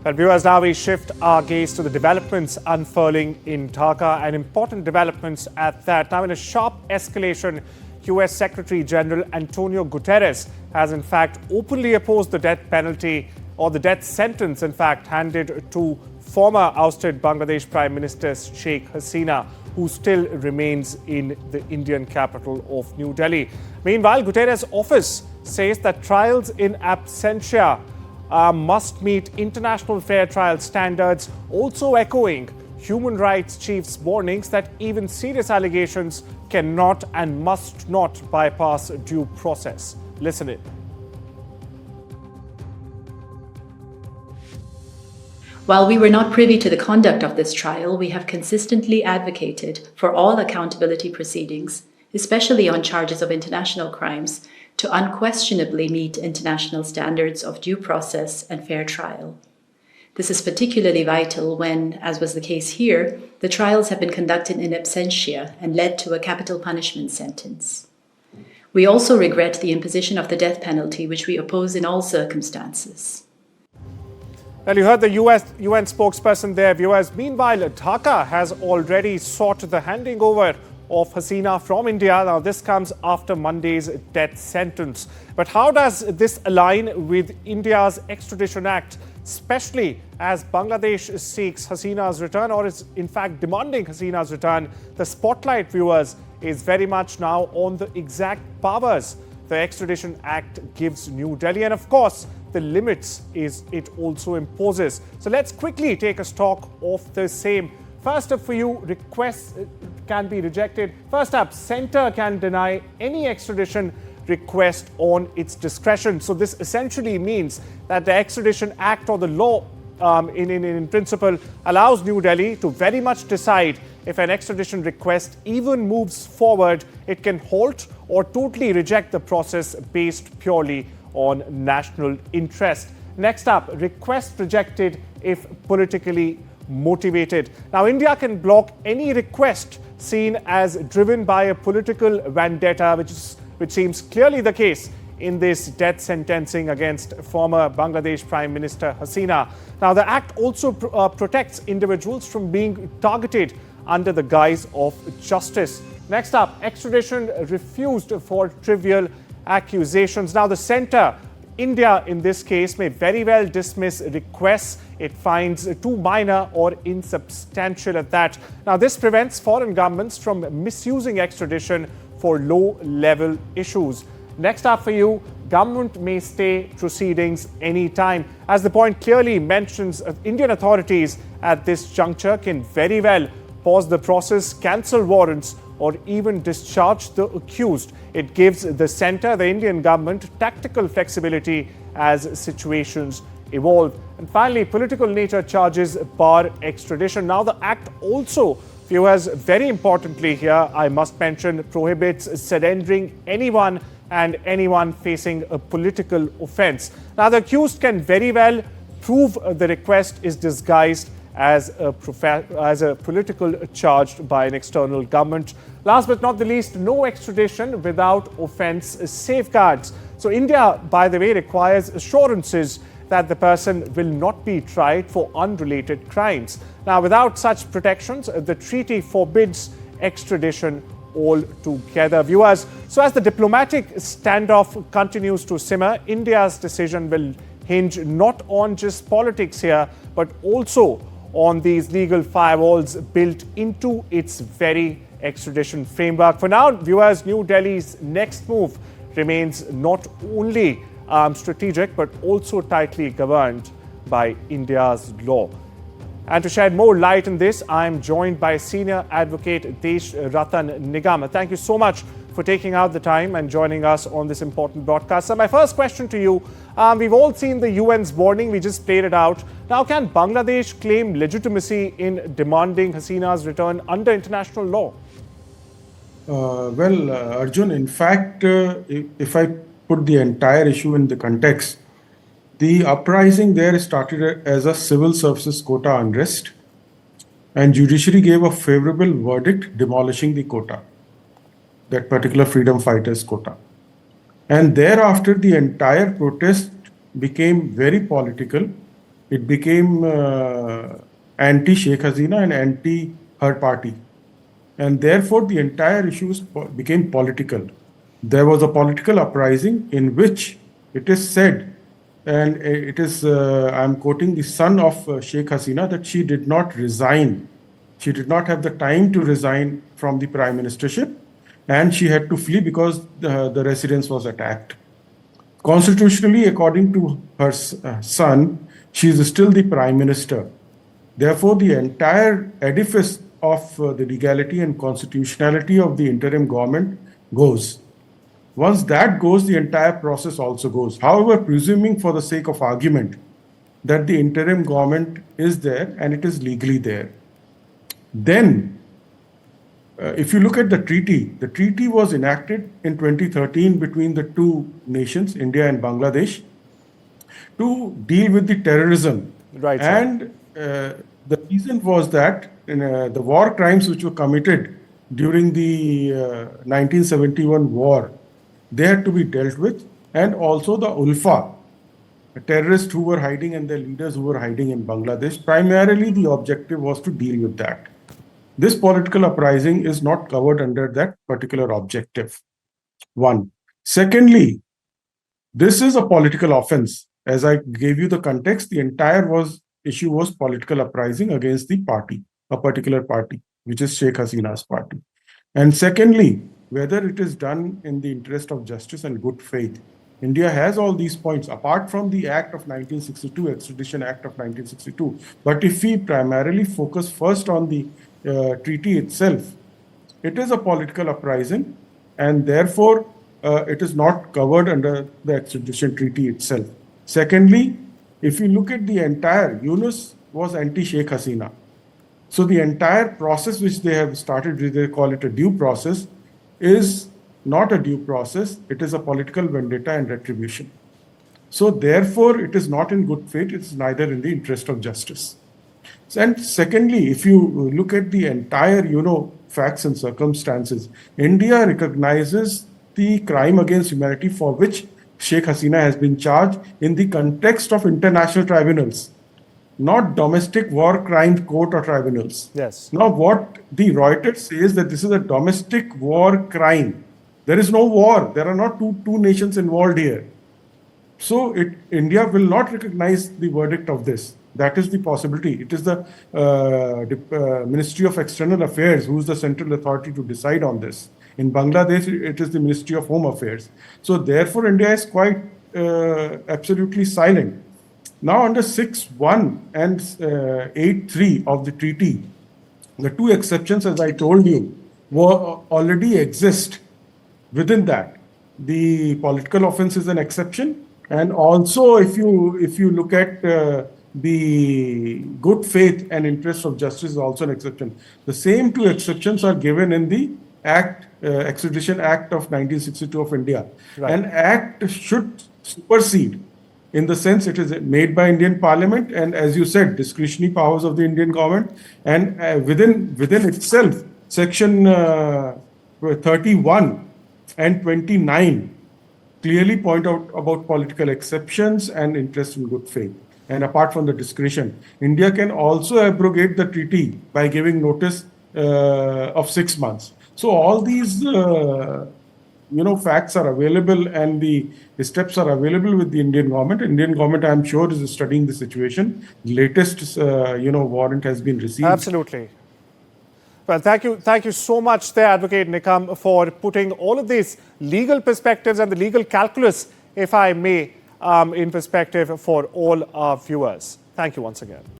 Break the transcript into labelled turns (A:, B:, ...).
A: But viewers, now we shift our gaze to the developments unfurling in Dhaka, and important developments at that. Now, in a sharp escalation, US Secretary General Antonio Guterres has in fact openly opposed the death penalty, or the death sentence in fact handed to former ousted Bangladesh Prime Minister Sheikh Hasina, who still remains in the Indian capital of New Delhi. Meanwhile, Guterres' office says that trials in absentia must meet international fair trial standards, also echoing human rights chief's warnings that even serious allegations cannot and must not bypass due process. Listen in.
B: While we were not privy to the conduct of this trial, we have consistently advocated for all accountability proceedings, especially on charges of international crimes, to unquestionably meet international standards of due process and fair trial. This is particularly vital when, as was the case here, the trials have been conducted in absentia and led to a capital punishment sentence. We also regret the imposition of the death penalty, which we oppose in all circumstances.
A: Well, you heard the UN spokesperson there, viewers. Meanwhile, Dhaka has already sought the handing over of Hasina from India. Now, this comes after Monday's death sentence. But how does this align with India's Extradition Act, especially as Bangladesh seeks Hasina's return, or is in fact demanding Hasina's return? The spotlight, viewers, is very much now on the exact powers the Extradition Act gives New Delhi, and of course, the limits it also imposes. So let's quickly take a stock of the same. First up for you, requests can be rejected. First up, Centre can deny any extradition request on its discretion. So this essentially means that the Extradition Act, or the law in principle, allows New Delhi to very much decide if an extradition request even moves forward. It can halt or totally reject the process based purely on national interest. Next up, request rejected if politically motivated. Now, India can block any request seen as driven by a political vendetta, which seems clearly the case in this death sentencing against former Bangladesh Prime Minister Hasina. Now, the act also protects individuals from being targeted under the guise of justice. Next up, extradition refused for trivial accusations. Now, the centre, India in this case, may very well dismiss requests it finds too minor or insubstantial at that. Now, this prevents foreign governments from misusing extradition for low-level issues. Next up for you, government may stay proceedings anytime. As the point clearly mentions, Indian authorities at this juncture can very well pause the process, cancel warrants, or even discharge the accused. It gives the centre, the Indian government, tactical flexibility as situations evolve. And finally, political nature charges bar extradition. Now, the act also, viewers, very importantly here, I must mention, prohibits surrendering anyone and anyone facing a political offence. Now, the accused can very well prove the request is disguised as a political charge by an external government. Last but not the least, no extradition without offence safeguards. So India, by the way, requires assurances that the person will not be tried for unrelated crimes. Now, without such protections, the treaty forbids extradition altogether. Viewers, so as the diplomatic standoff continues to simmer, India's decision will hinge not on just politics here, but also on these legal firewalls built into its very extradition framework. For now, viewers, New Delhi's next move remains not only strategic, but also tightly governed by India's law. And to shed more light on this, I am joined by senior advocate Desh Ratan Nigam. Thank you so much for taking out the time and joining us on this important broadcast. So my first question to you, we've all seen the UN's warning, we just played it out. Now, can Bangladesh claim legitimacy in demanding Hasina's return under international law?
C: Arjun, in fact, if I put the entire issue in the context, the uprising there started as a civil services quota unrest, and judiciary gave a favorable verdict demolishing the quota, that particular freedom fighters quota. And thereafter, the entire protest became very political it became anti-Sheikh Hasina and anti-her party. And therefore, the entire issue became political. There was a political uprising in which it is said, and it is, I'm quoting the son of Sheikh Hasina, that she did not resign. She did not have the time to resign from the prime ministership, and she had to flee because the residence was attacked. Constitutionally, according to her son, she is still the prime minister. Therefore, the entire edifice of the legality and constitutionality of the interim government goes. Once that goes, the entire process also goes. However, presuming for the sake of argument that the interim government is there and it is legally there, then if you look at the treaty was enacted in 2013 between the two nations, India and Bangladesh, to deal with the terrorism.
A: Right, sir.
C: And the reason was that the war crimes which were committed during the 1971 war, they had to be dealt with, and also the Ulfa, terrorists who were hiding and their leaders who were hiding in Bangladesh. Primarily, the objective was to deal with that. This political uprising is not covered under that particular objective. One. Secondly, this is a political offense. As I gave you the context, the entire issue was political uprising against the party, a particular party, which is Sheikh Hasina's party. And secondly, whether it is done in the interest of justice and good faith. India has all these points, apart from the Act of 1962, Extradition Act of 1962. But if we primarily focus first on the treaty itself, it is a political uprising, and therefore it is not covered under the extradition treaty itself. Secondly, if you look at the entire, Yunus was anti-Sheikh Hasina. So the entire process which they have started, which they call it a due process, is not a due process. It is a political vendetta and retribution. So therefore, it is not in good faith. It is neither in the interest of justice. And secondly, if you look at the entire, facts and circumstances, India recognizes the crime against humanity for which Sheikh Hasina has been charged in the context of international tribunals, not domestic war crime court or tribunals.
A: Yes.
C: Now, what the Reuters says that this is a domestic war crime. There is no war. There are not two nations involved here. So India will not recognize the verdict of this. That is the possibility. It is the Ministry of External Affairs who is the central authority to decide on this. In Bangladesh, it is the Ministry of Home Affairs. So therefore, India is quite absolutely silent. Now, under 6.1 and 8.3 of the treaty, the two exceptions, as I told you, already exist within that. The political offense is an exception, and also if you look at the good faith and interest of justice is also an exception. The same two exceptions are given in the Extradition Act of 1962 of India. Right. An act should supersede, in the sense it is made by Indian Parliament, and as you said, discretionary powers of the Indian government, and within itself, Section 31 and 29 clearly point out about political exceptions and interest in good faith. And apart from the discretion, India can also abrogate the treaty by giving notice of 6 months. So all these facts are available, and the steps are available with the Indian government. Indian government, I'm sure, is studying the situation. Latest, warrant has been received.
A: Absolutely. Well, thank you so much there, Advocate Nikam, for putting all of these legal perspectives and the legal calculus, if I may, in perspective for all our viewers. Thank you once again.